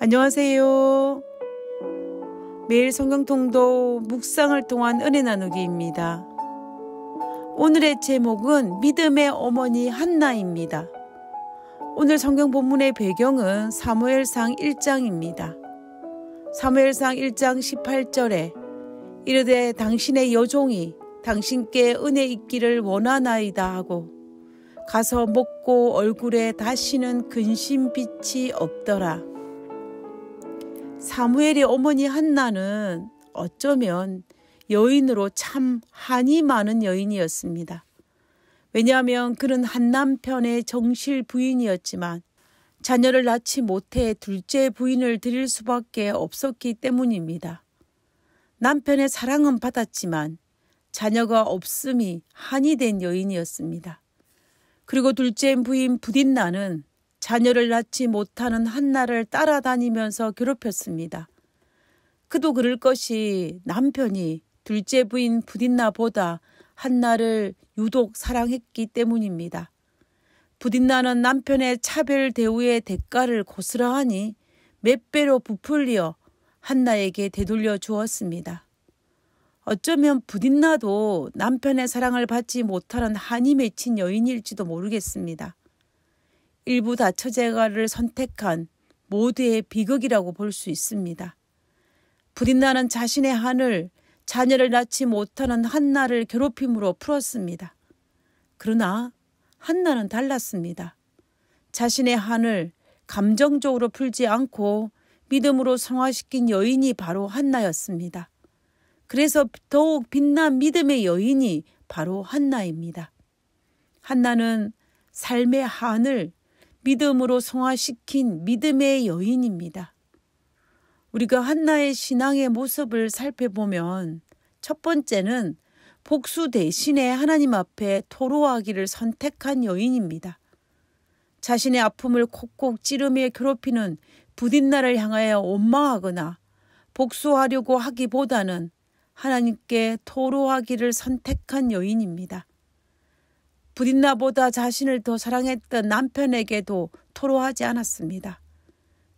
안녕하세요. 매일 성경통독 묵상을 통한 은혜 나누기입니다. 오늘의 제목은 믿음의 어머니 한나입니다. 오늘 성경 본문의 배경은 사무엘상 1장입니다. 사무엘상 1장 18절에 이르되 당신의 여종이 당신께 은혜 있기를 원하나이다 하고 가서 먹고 얼굴에 다시는 근심빛이 없더라. 사무엘의 어머니 한나는 어쩌면 여인으로 참 한이 많은 여인이었습니다. 왜냐하면 그는 한 남편의 정실 부인이었지만 자녀를 낳지 못해 둘째 부인을 드릴 수밖에 없었기 때문입니다. 남편의 사랑은 받았지만 자녀가 없음이 한이 된 여인이었습니다. 그리고 둘째 부인 부딘나는 자녀를 낳지 못하는 한나를 따라다니면서 괴롭혔습니다. 그도 그럴 것이 남편이 둘째 부인 부딘나보다 한나를 유독 사랑했기 때문입니다. 부딘나는 남편의 차별 대우의 대가를 고스란히 몇 배로 부풀려 한나에게 되돌려 주었습니다. 어쩌면 부딘나도 남편의 사랑을 받지 못하는 한이 맺힌 여인일지도 모르겠습니다. 일부 다처제가를 선택한 모두의 비극이라고 볼 수 있습니다. 부딘나는 자신의 한을 자녀를 낳지 못하는 한나를 괴롭힘으로 풀었습니다. 그러나 한나는 달랐습니다. 자신의 한을 감정적으로 풀지 않고 믿음으로 성화시킨 여인이 바로 한나였습니다. 그래서 더욱 빛난 믿음의 여인이 바로 한나입니다. 한나는 삶의 한을 믿음으로 성화시킨 믿음의 여인입니다. 우리가 한나의 신앙의 모습을 살펴보면 첫 번째는 복수 대신에 하나님 앞에 토로하기를 선택한 여인입니다. 자신의 아픔을 콕콕 찌르며 괴롭히는 부딘나를 향하여 원망하거나 복수하려고 하기보다는 하나님께 토로하기를 선택한 여인입니다. 부딘나보다 자신을 더 사랑했던 남편에게도 토로하지 않았습니다.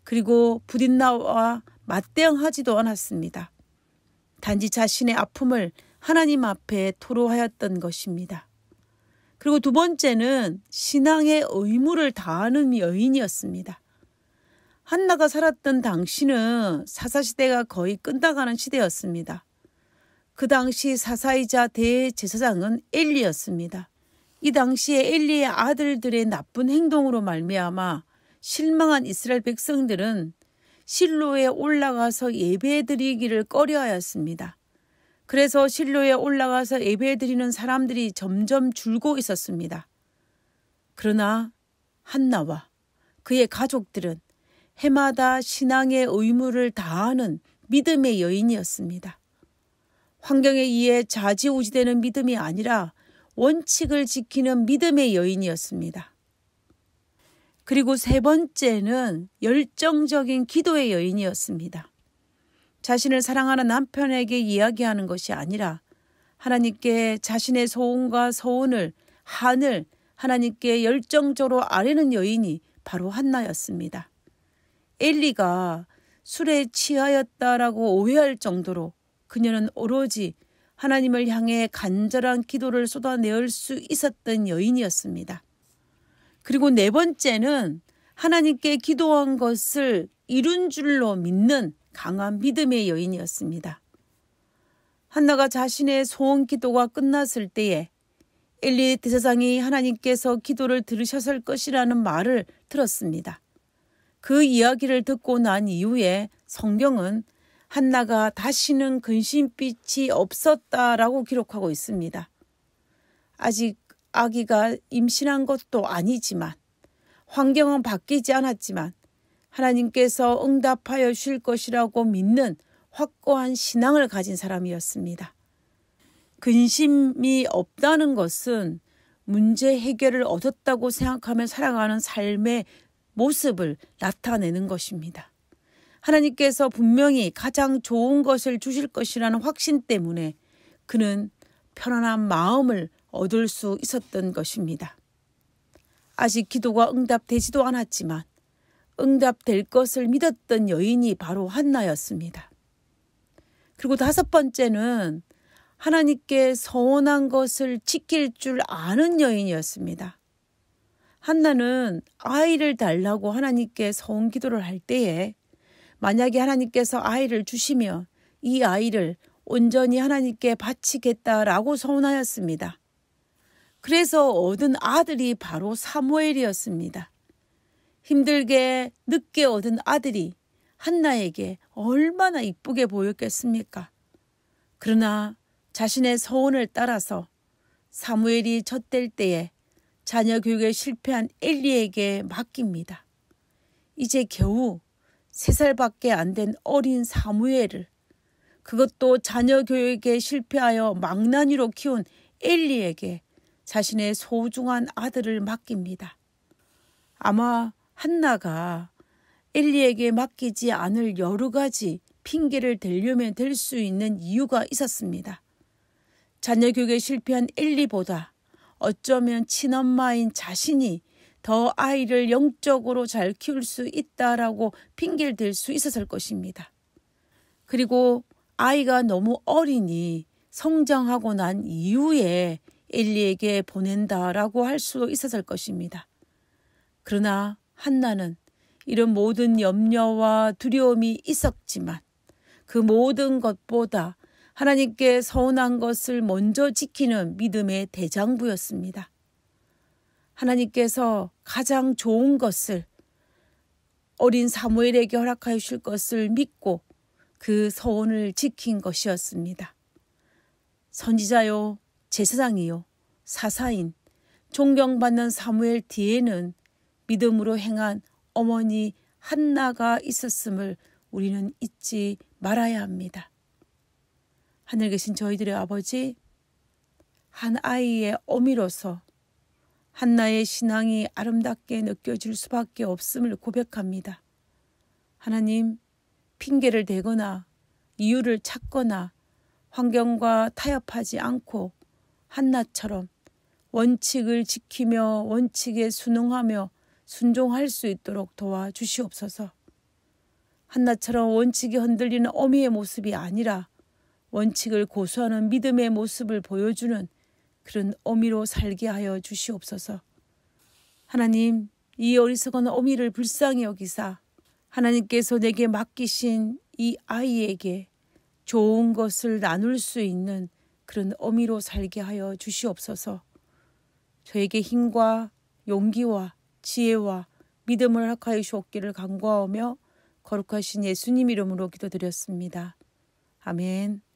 그리고 부딘나와 맞대응하지도 않았습니다. 단지 자신의 아픔을 하나님 앞에 토로하였던 것입니다. 그리고 두 번째는 신앙의 의무를 다하는 여인이었습니다. 한나가 살았던 당시는 사사시대가 거의 끝나가는 시대였습니다. 그 당시 사사이자 대제사장은 엘리였습니다. 이 당시에 엘리의 아들들의 나쁜 행동으로 말미암아 실망한 이스라엘 백성들은 실로에 올라가서 예배드리기를 꺼려하였습니다. 그래서 실로에 올라가서 예배드리는 사람들이 점점 줄고 있었습니다. 그러나 한나와 그의 가족들은 해마다 신앙의 의무를 다하는 믿음의 여인이었습니다. 환경에 의해 좌지우지되는 믿음이 아니라 원칙을 지키는 믿음의 여인이었습니다. 그리고 세 번째는 열정적인 기도의 여인이었습니다. 자신을 사랑하는 남편에게 이야기하는 것이 아니라 하나님께 자신의 소원과 서운을, 한을 하나님께 열정적으로 아뢰는 여인이 바로 한나였습니다. 엘리가 술에 취하였다라고 오해할 정도로 그녀는 오로지 하나님을 향해 간절한 기도를 쏟아내올 수 있었던 여인이었습니다. 그리고 네 번째는 하나님께 기도한 것을 이룬 줄로 믿는 강한 믿음의 여인이었습니다. 한나가 자신의 소원 기도가 끝났을 때에 엘리 대제사장이 하나님께서 기도를 들으셨을 것이라는 말을 들었습니다. 그 이야기를 듣고 난 이후에 성경은 한나가 다시는 근심빛이 없었다라고 기록하고 있습니다. 아직 아기가 임신한 것도 아니지만 환경은 바뀌지 않았지만 하나님께서 응답하여 주실 것이라고 믿는 확고한 신앙을 가진 사람이었습니다. 근심이 없다는 것은 문제 해결을 얻었다고 생각하며 살아가는 삶의 모습을 나타내는 것입니다. 하나님께서 분명히 가장 좋은 것을 주실 것이라는 확신 때문에 그는 편안한 마음을 얻을 수 있었던 것입니다. 아직 기도가 응답되지도 않았지만 응답될 것을 믿었던 여인이 바로 한나였습니다. 그리고 5번째는 하나님께 서원한 것을 지킬 줄 아는 여인이었습니다. 한나는 아이를 달라고 하나님께 서원 기도를 할 때에 만약에 하나님께서 아이를 주시면 이 아이를 온전히 하나님께 바치겠다라고 서원하였습니다. 그래서 얻은 아들이 바로 사무엘이었습니다. 힘들게 늦게 얻은 아들이 한나에게 얼마나 이쁘게 보였겠습니까? 그러나 자신의 서원을 따라서 사무엘이 젖될 때에 자녀 교육에 실패한 엘리에게 맡깁니다. 이제 겨우 3살밖에 안 된 어린 사무엘을, 그것도 자녀 교육에 실패하여 망나니로 키운 엘리에게 자신의 소중한 아들을 맡깁니다. 아마 한나가 엘리에게 맡기지 않을 여러 가지 핑계를 대려면 될 수 있는 이유가 있었습니다. 자녀 교육에 실패한 엘리보다 어쩌면 친엄마인 자신이 더 아이를 영적으로 잘 키울 수 있다라고 핑계를 댈 수 있었을 것입니다. 그리고 아이가 너무 어리니 성장하고 난 이후에 엘리에게 보낸다라고 할 수도 있었을 것입니다. 그러나 한나는 이런 모든 염려와 두려움이 있었지만 그 모든 것보다 하나님께 서원한 것을 먼저 지키는 믿음의 대장부였습니다. 하나님께서 가장 좋은 것을 어린 사무엘에게 허락하여 주실 것을 믿고 그 서원을 지킨 것이었습니다. 선지자요, 제사장이요, 사사인, 존경받는 사무엘 뒤에는 믿음으로 행한 어머니 한나가 있었음을 우리는 잊지 말아야 합니다. 하늘 계신 저희들의 아버지, 한 아이의 어미로서 한나의 신앙이 아름답게 느껴질 수밖에 없음을 고백합니다. 하나님, 핑계를 대거나 이유를 찾거나 환경과 타협하지 않고 한나처럼 원칙을 지키며 원칙에 순응하며 순종할 수 있도록 도와주시옵소서. 한나처럼 원칙이 흔들리는 어미의 모습이 아니라 원칙을 고수하는 믿음의 모습을 보여주는 그런 어미로 살게 하여 주시옵소서. 하나님, 이 어리석은 어미를 불쌍히 여기사 하나님께서 내게 맡기신 이 아이에게 좋은 것을 나눌 수 있는 그런 어미로 살게 하여 주시옵소서. 저에게 힘과 용기와 지혜와 믿음을 허락하여 주옵기를 간구하오며 거룩하신 예수님 이름으로 기도드렸습니다. 아멘.